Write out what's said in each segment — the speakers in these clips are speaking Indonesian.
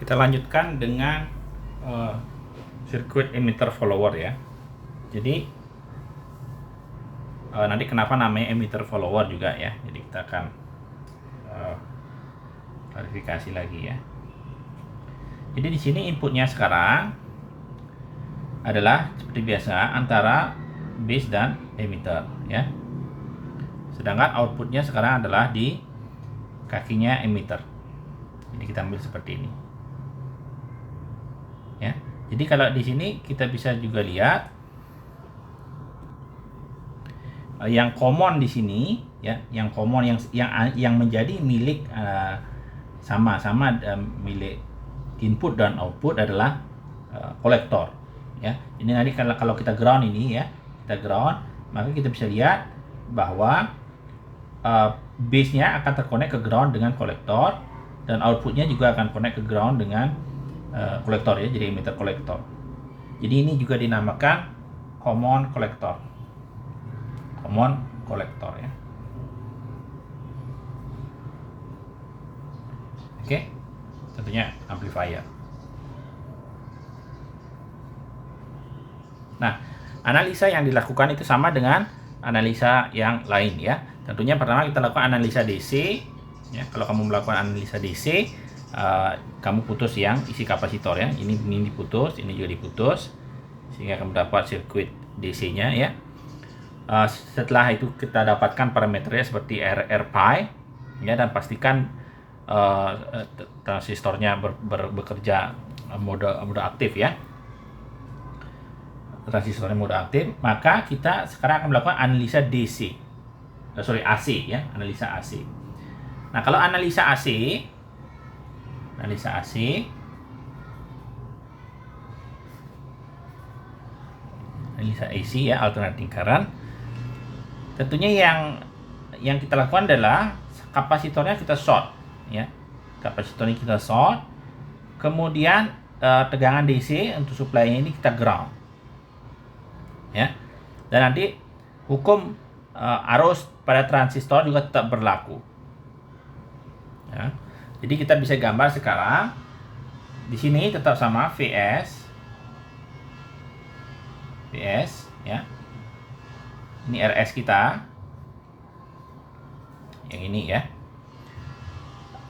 Kita lanjutkan dengan sirkuit emitter follower ya. Jadi nanti kenapa namanya emitter follower juga ya. Jadi kita akan klarifikasi lagi ya. Jadi di sini inputnya sekarang adalah seperti biasa antara base dan emitter ya. Sedangkan outputnya sekarang adalah di kakinya emitter. Jadi kita ambil seperti ini. Ya. Jadi kalau di sini kita bisa juga lihat yang common di sini ya, yang common yang menjadi milik sama-sama milik input dan output adalah kolektor ya. Ini nanti kalau kita ground ini ya, kita ground, maka kita bisa lihat bahwa base-nya akan terkonek ke ground dengan kolektor dan outputnya juga akan connect ke ground dengan kolektor ya, jadi emitter kolektor. Jadi ini juga dinamakan common kolektor ya. Oke, tentunya amplifier. Nah, analisa yang dilakukan itu sama dengan analisa yang lain ya. Tentunya pertama kita lakukan analisa DC ya. Kalau kamu melakukan analisa DC, kamu putus yang isi kapasitor ya. Ini diputus, ini juga diputus, sehingga kamu dapat sirkuit DC-nya ya. Setelah itu kita dapatkan parameternya seperti RPi ya, dan pastikan transistornya bekerja mode aktif ya. Transistornya mode aktif, maka kita sekarang akan melakukan analisa DC. AC ya, analisa AC. Nah, kalau analisa AC ya, alternating current. Tentunya yang kita lakukan adalah kapasitornya kita short ya. Kapasitornya kita short. Kemudian tegangan DC untuk supply-nya ini kita ground. Ya. Dan nanti hukum arus pada transistor juga tetap berlaku. Ya. Jadi kita bisa gambar sekarang di sini tetap sama VS ya. Ini RS kita. Yang ini ya.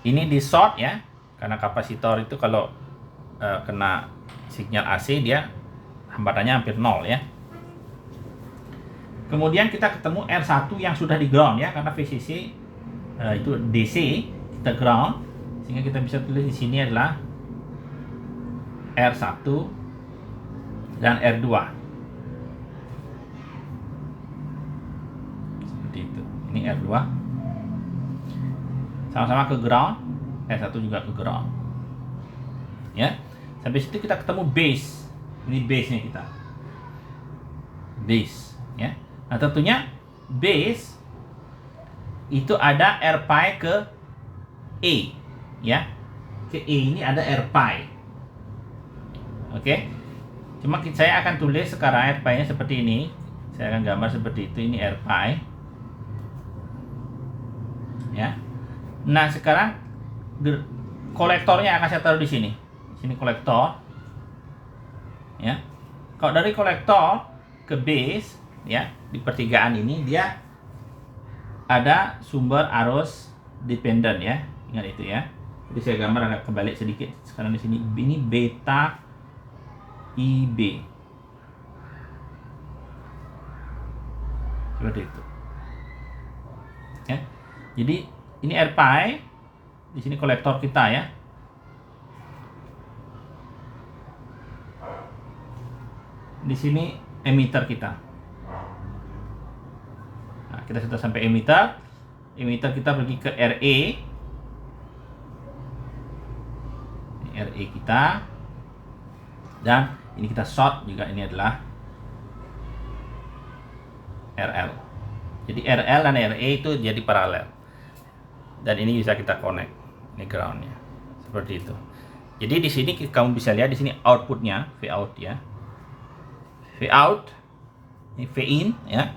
Ini di short ya. Karena kapasitor itu kalau kena sinyal AC dia hambatannya hampir 0 ya. Kemudian kita ketemu R1 yang sudah di ground ya, karena VCC itu DC, kita ground, sehingga kita bisa tulis di sini adalah R1 dan R2. Seperti itu. Ini R2. Sama-sama ke ground, R1 juga ke ground. Ya. Sampai situ kita ketemu base. Ini base-nya kita. Base, ya. Nah, tentunya base itu ada RPi ke E ya. Ke E ini ada RPi. Oke. Cuma saya akan tulis sekarang RPi-nya seperti ini. Saya akan gambar seperti itu, ini RPi. Ya. Nah, sekarang kolektornya akan saya taruh di sini. Sini kolektor. Ya. Kalau dari kolektor ke base ya, di pertigaan ini dia ada sumber arus dependent ya. Ingat itu ya. Jadi saya gambar agak kebalik sedikit. Sekarang di sini ini beta IB. Seperti itu. Ya. Jadi ini RPi, di sini kolektor kita ya. Di sini emitter kita. Nah, kita sudah sampai emitter. Emitter kita pergi ke RE. Ini RE kita. Dan ini kita short juga, ini adalah RL. Jadi RL dan RE itu jadi paralel. Dan ini bisa kita connect. Ini groundnya. Seperti itu. Jadi di sini kamu bisa lihat di sini outputnya, Vout ya. Vout, ini Vin ya.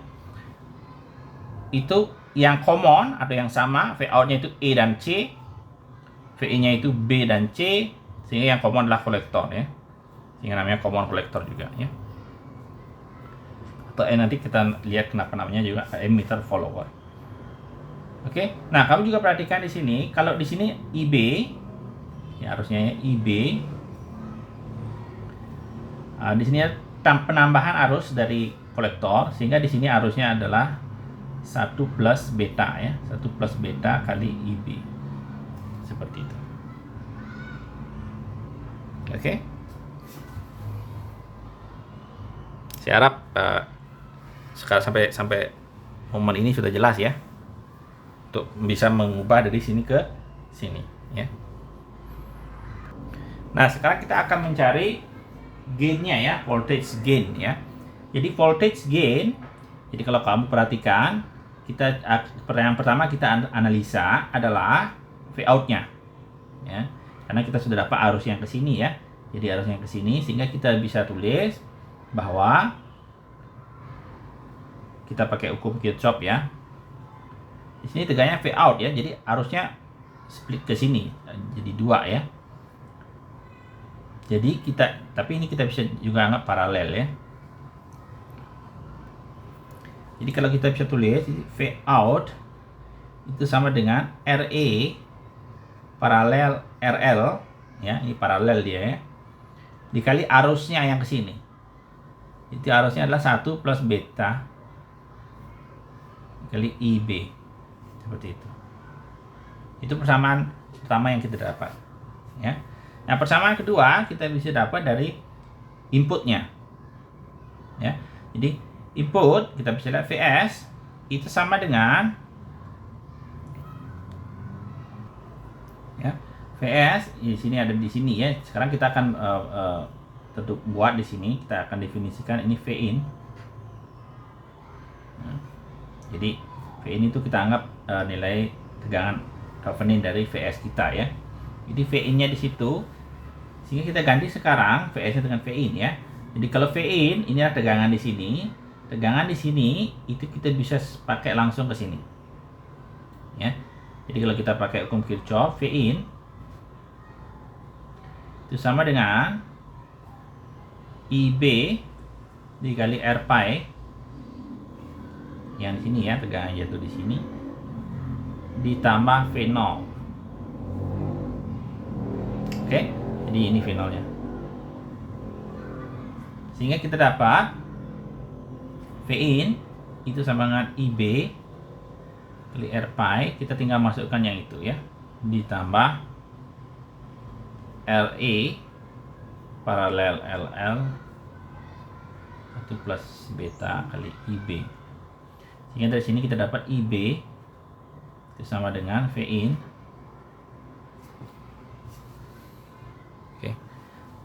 Itu yang common atau yang sama, Vout-nya itu E dan C, VI-nya itu B dan C, Sehingga yang common adalah kolektor ya. Sehingga namanya common kolektor juga ya. Atau nanti kita lihat kenapa namanya juga emitter follower. Oke. Nah, kamu juga perhatikan di sini, kalau di sini IB ya harusnya ya IB. Nah, di sini penambahan arus dari kolektor, sehingga di sini arusnya adalah 1 plus beta ya, 1 plus beta kali IB. Seperti itu. Oke. Saya harap sekarang sampai momen ini sudah jelas ya. Untuk bisa mengubah dari sini ke sini ya. Nah, sekarang kita akan mencari gain-nya ya, voltage gain ya. Jadi voltage gain, jadi kalau kamu perhatikan, yang pertama kita analisa adalah Vout-nya ya. Karena kita sudah dapat arus yang ke sini ya. Jadi arus yang ke sini, sehingga kita bisa tulis bahwa kita pakai hukum Kirchhoff ya. Di sini tegaknya Vout ya. Jadi arusnya split ke sini. Jadi 2 ya. Jadi tapi ini kita bisa juga anggap paralel ya. Jadi kalau kita bisa tulis Vout itu sama dengan RE paralel RL ya, ini paralel dia ya, dikali arusnya yang ke sini. Itu arusnya adalah 1 plus beta kali IB. Seperti itu. Itu persamaan pertama yang kita dapat ya. Nah, persamaan kedua kita bisa dapat dari inputnya ya. Jadi input kita bisa lihat Vs itu sama dengan ya, Vs di sini ada di sini ya. Sekarang kita akan tentu buat di sini, kita akan definisikan ini Vin. Jadi Vin itu kita anggap nilai tegangan Thevenin dari Vs kita ya. Jadi Vin-nya di situ, sehingga kita ganti sekarang Vs-nya dengan Vin ya. Jadi kalau Vin ini adalah tegangan di sini, tegangan di sini itu kita bisa pakai langsung ke sini ya. Jadi kalau kita pakai hukum Kirchhoff, Vin itu sama dengan IB dikali R pi yang di sini ya, tegangan jatuh di sini, ditambah V0. Oke, jadi ini V0-nya. Sehingga kita dapat Vin itu sama dengan IB kali R pi, kita tinggal masukkan yang itu ya, ditambah RE paralel LL 1 plus beta kali IB. Sehingga dari sini kita dapat IB itu sama dengan Vin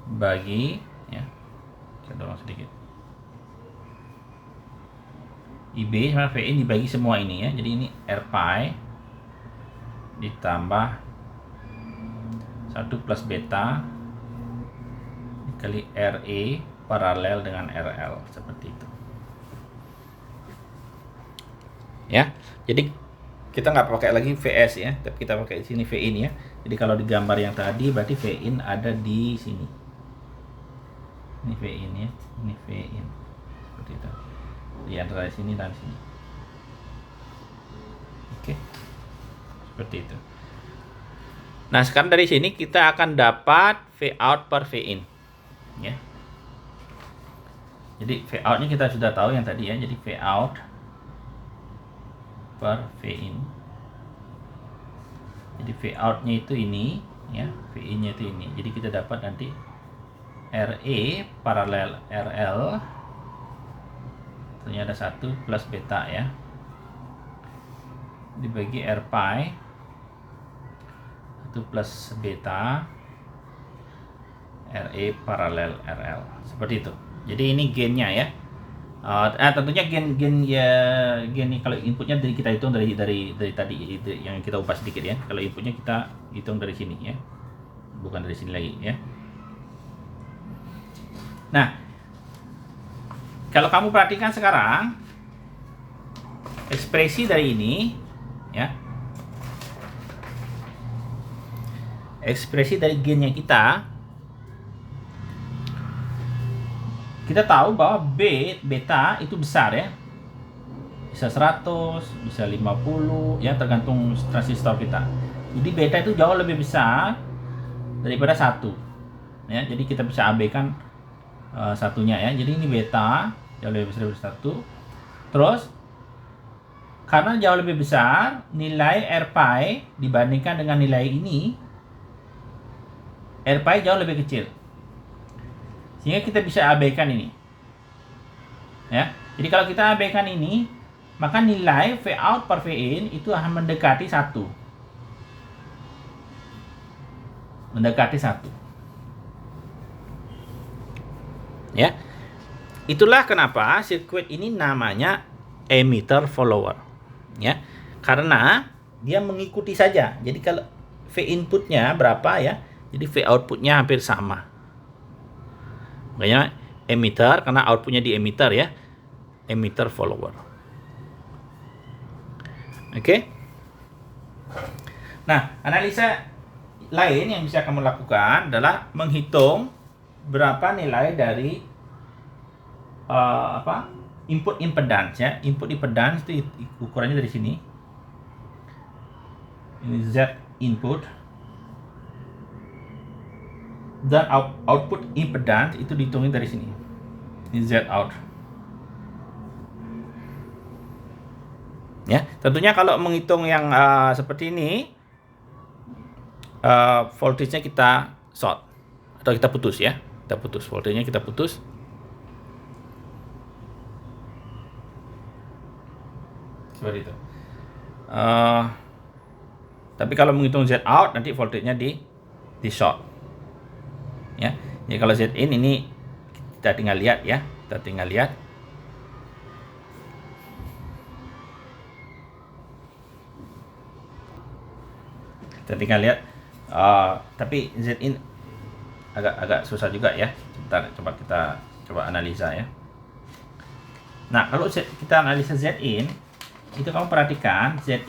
bagi ya, saya dorong sedikit, IB sama Vin dibagi semua ini ya. Jadi ini R pi ditambah 1 plus beta dikali RE paralel dengan RL, seperti itu ya. Jadi kita nggak pakai lagi Vs ya, tapi kita pakai di sini Vin ya. Jadi kalau di gambar yang tadi berarti Vin ada di sini. Ini Vin ya, ini Vin seperti itu di antara sini dan sini. Oke, seperti itu. Nah, sekarang dari sini kita akan dapat Vout per Vin ya. Jadi Vout-nya kita sudah tahu yang tadi ya. Jadi Vout per Vin. Jadi Vout-nya itu ini ya, Vin-nya itu ini. Jadi kita dapat nanti RE paralel RL, ternyata ada 1 plus beta ya, dibagi R pi 1 plus beta RE paralel RL, seperti itu. Jadi ini gainnya ya. Tentunya gain ini kalau inputnya dari kita hitung dari tadi itu yang kita ubah sedikit ya. Kalau inputnya kita hitung dari sini ya, bukan dari sini lagi ya. Nah, kalau kamu perhatikan sekarang ekspresi dari ini ya, ekspresi dari gainnya kita kita tahu bahwa beta itu besar ya. Bisa 100, bisa 50 ya, tergantung transistor kita. Jadi beta itu jauh lebih besar daripada 1 ya. Jadi kita bisa abaikan satunya ya. Jadi ini beta jauh lebih besar dari 1. Terus karena jauh lebih besar, nilai R pi dibandingkan dengan nilai ini, R pi jauh lebih kecil. Sehingga kita bisa abaikan ini. Ya. Jadi kalau kita abaikan ini, maka nilai V out per V in itu akan mendekati 1. Mendekati 1. Ya. Itulah kenapa sirkuit ini namanya emitter follower. Ya. Karena dia mengikuti saja. Jadi kalau V inputnya berapa ya, jadi V outputnya hampir sama. Makanya emitter, karena outputnya di emitter ya, emitter follower. Oke. Nah, analisa lain yang bisa kamu lakukan adalah menghitung berapa nilai dari input impedance ya. Input impedance itu ukurannya dari sini. Ini Z input. Dan output impedance itu dihitungin dari sini. Ini Z out. Ya, tentunya kalau menghitung yang seperti ini, voltage-nya kita short atau kita putus ya. Kita putus voltage-nya, kita putus. Seperti itu. Tapi kalau menghitung Z out nanti voltage-nya di short. Ya. Jadi kalau Z in ini kita tinggal lihat ya. Kita tinggal lihat. Kita tinggal lihat. Tapi Z in agak susah juga ya. Sebentar, coba analisa ya. Nah, kalau kita analisa Z in, itu kamu perhatikan Z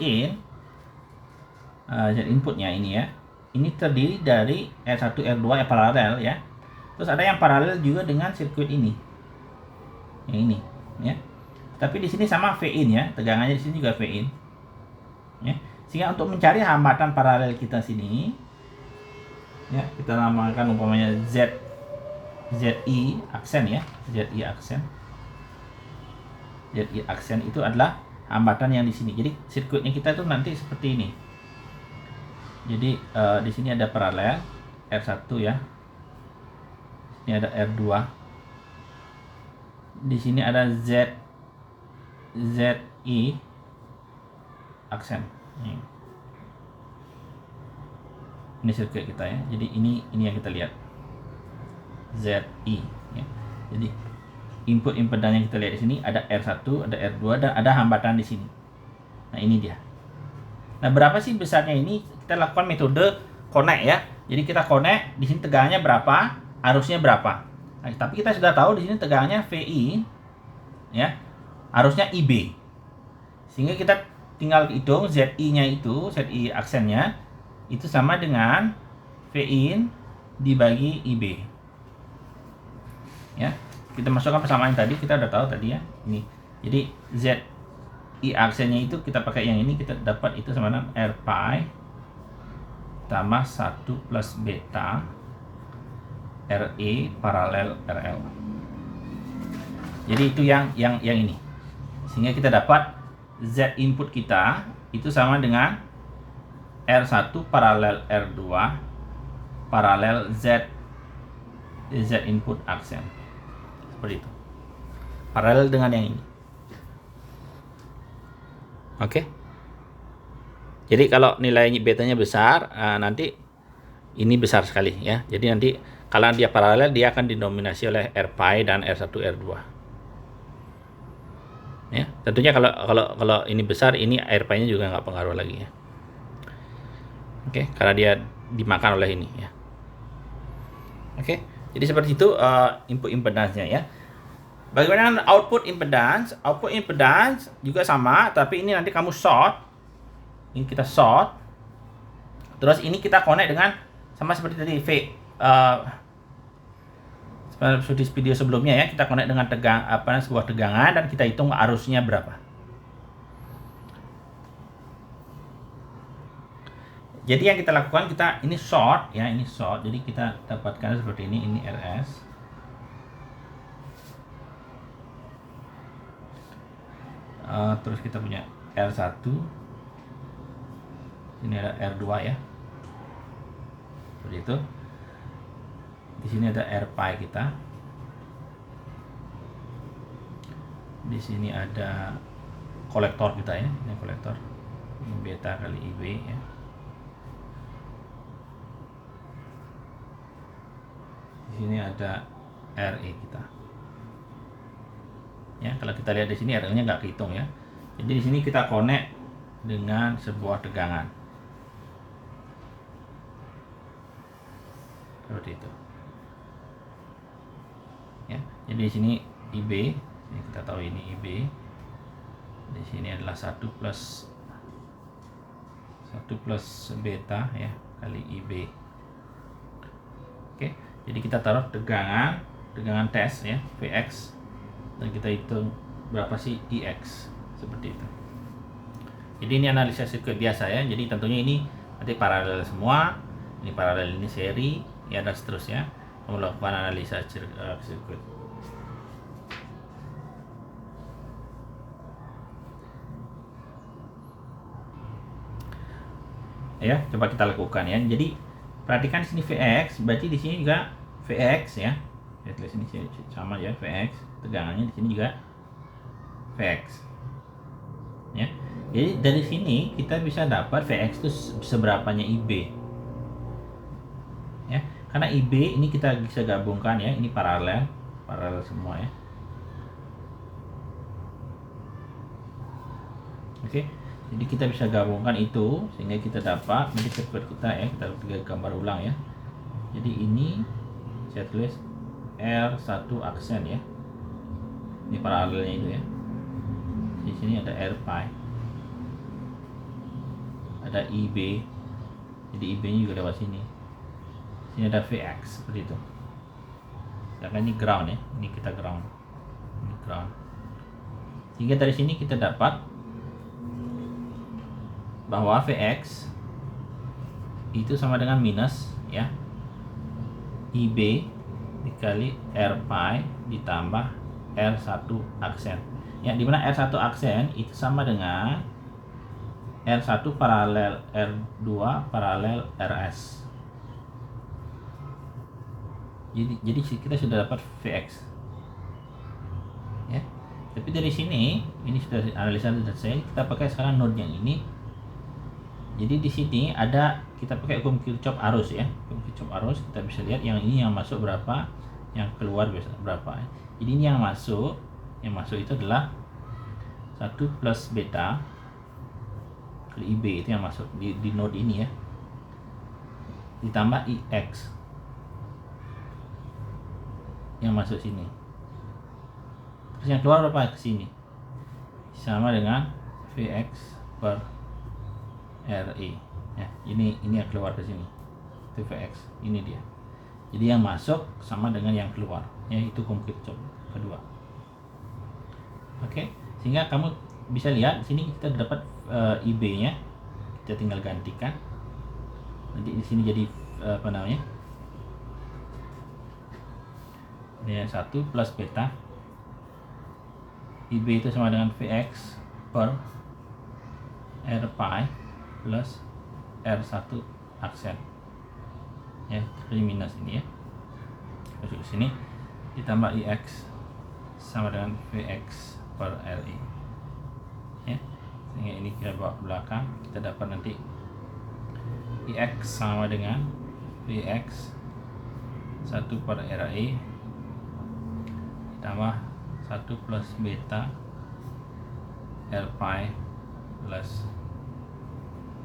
inputnya ini ya. Ini terdiri dari R1, R2 yang paralel ya. Terus ada yang paralel juga dengan sirkuit ini. Yang ini ya. Tapi di sini sama V in ya, tegangannya di sini juga V in. Ya. Sehingga untuk mencari hambatan paralel kita sini ya, kita namakan umpamanya ZI aksen ya, ZI aksen. ZI aksen itu adalah hambatan yang di sini. Jadi sirkuitnya kita tuh nanti seperti ini. Jadi di sini ada paralel R1 ya. Ini ada R2. Di sini ada ZI aksen. Ini sirkuit kita ya. Jadi ini yang kita lihat. ZI ya. Jadi input impedans yang kita lihat di sini ada R1, ada R2 dan ada hambatan di sini. Nah, ini dia. Nah, berapa sih besarnya ini? Kita lakukan metode connect ya. Jadi kita connect, di sini tegangannya berapa, arusnya berapa. Nah, tapi kita sudah tahu di sini tegangannya VI ya. Arusnya IB. Sehingga kita tinggal hitung ZI-nya itu, ZI aksennya itu sama dengan V in dibagi IB. Ya. Kita masukkan persamaan tadi, kita udah tahu tadi ya. Ini. Jadi ZI aksennya itu kita pakai yang ini, kita dapat itu sama dengan R pi tambah 1 plus beta RE paralel RL. Jadi itu yang ini. Sehingga kita dapat Z input kita itu sama dengan R1 paralel R2 paralel Z input aksen. Seperti itu. Paralel dengan yang ini. Oke. Jadi kalau nilai betanya besar, nanti ini besar sekali ya. Jadi nanti kalau dia paralel, dia akan didominasi oleh R pi dan R1 R2. Ya, tentunya kalau ini besar, ini R pi-nya juga nggak pengaruh lagi ya. Oke, karena dia dimakan oleh ini ya. Oke, jadi seperti itu input impedance-nya ya. Bagaimana dengan output impedance? Output impedance juga sama, tapi ini nanti kamu short. Ini kita short. Terus ini kita connect dengan sama seperti tadi seperti video sebelumnya ya, kita connect dengan sebuah tegangan dan kita hitung arusnya berapa. Jadi yang kita lakukan, kita ini short ya, ini short. Jadi kita dapatkan seperti ini RS. Terus kita punya R1. Ini ada R2 ya. Seperti itu. Di sini ada R pi kita. Di sini ada kolektor kita ya, ini kolektor. Ini beta kali IB ya. Di sini ada RE kita. Ya, kalau kita lihat di sini RE-nya nggak kehitung ya. Jadi di sini kita connect dengan sebuah tegangan. Seperti itu. Ya, jadi di sini IB, ini kita tahu ini IB. Di sini adalah 1 plus beta ya kali IB. Oke, jadi kita taruh tegangan tes ya, Vx, dan kita hitung berapa sih Ix, seperti itu. Jadi ini analisa sirkuit biasa ya. Jadi tentunya ini nanti paralel semua, ini paralel, ini seri ya, dan seterusnya. Melakukan analisa sirkuit. Ya, coba kita lakukan ya. Jadi perhatikan di sini Vx, berarti di sini juga Vx ya. Saya tulis ini sama ya, Vx. Tegangannya di sini juga Vx. Ya. Jadi dari sini kita bisa dapat Vx itu seberapanya IB. Ya, karena IB ini kita bisa gabungkan ya, ini paralel semua ya. Oke. Jadi kita bisa gabungkan itu sehingga kita dapat nanti sirkuit kita ya, kita gambar ulang ya. Jadi ini saya tulis R1 aksen ya. Ini paralelnya itu ya. Di sini ada R pi. Ada IB. Jadi IB-nya juga lewat sini. Sini ada Vx seperti itu. Sedangkan ini ground ya. Ini kita ground. Ini ground. Sehingga dari sini kita dapat bahwa Vx itu sama dengan minus ya IB dikali R pi ditambah R1 aksen ya, dimana R1 aksen itu sama dengan R1 paralel R2 paralel RS. Jadi kita sudah dapat Vx ya. Tapi dari sini ini sudah analisa sudah selesai, kita pakai sekarang node yang ini. Jadi di sini ada, kita pakai hukum Kirchhoff arus ya. Hukum Kirchhoff arus kita bisa lihat yang ini yang masuk berapa, yang keluar berapa. Jadi ini yang masuk itu adalah 1 plus beta kali IB, itu yang masuk di node ini ya. Ditambah IX yang masuk sini. Terus yang keluar berapa ke sini? Sama dengan Vx per RE ya, ini yang keluar ke sini itu Vx, ini dia. Jadi yang masuk sama dengan yang keluar ya, itu hukum Kirchhoff kedua. Oke, sehingga kamu bisa lihat di sini kita dapat IB nya, kita tinggal gantikan nanti di sini jadi apa namanya, ini 1 plus beta IB itu sama dengan Vx per R pi plus R1 aksen ya, ini minus ini ya, masuk ke sini ditambah IX sama dengan Vx per RE ya, sehingga ini kita bawa ke belakang, kita dapat nanti IX sama dengan Vx 1 per RE ditambah 1 plus beta R pi plus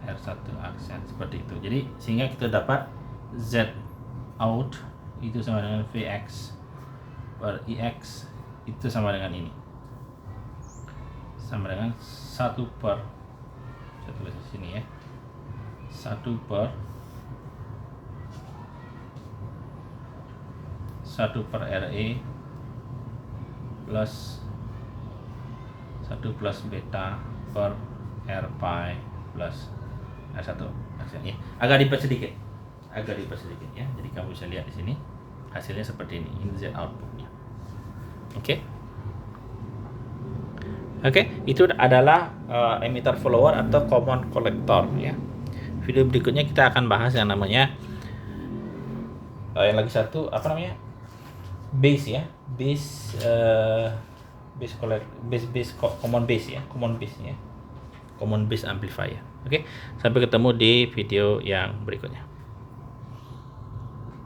R1 aksen, seperti itu. Jadi sehingga kita dapat Z out itu sama dengan Vx per Ix itu sama dengan ini, sama dengan 1 per, saya tulis di sini ya, 1 per 1/RE plus 1 plus beta per R pi plus R1. Ya, agak ribet sedikit ya. Jadi kamu bisa lihat di sini hasilnya seperti ini. Ini Z outputnya. Oke. Itu adalah emitter follower atau common collector ya. Video berikutnya kita akan bahas yang namanya yang lagi satu apa namanya? Base ya. Common base amplifier. Oke. Sampai ketemu di video yang berikutnya.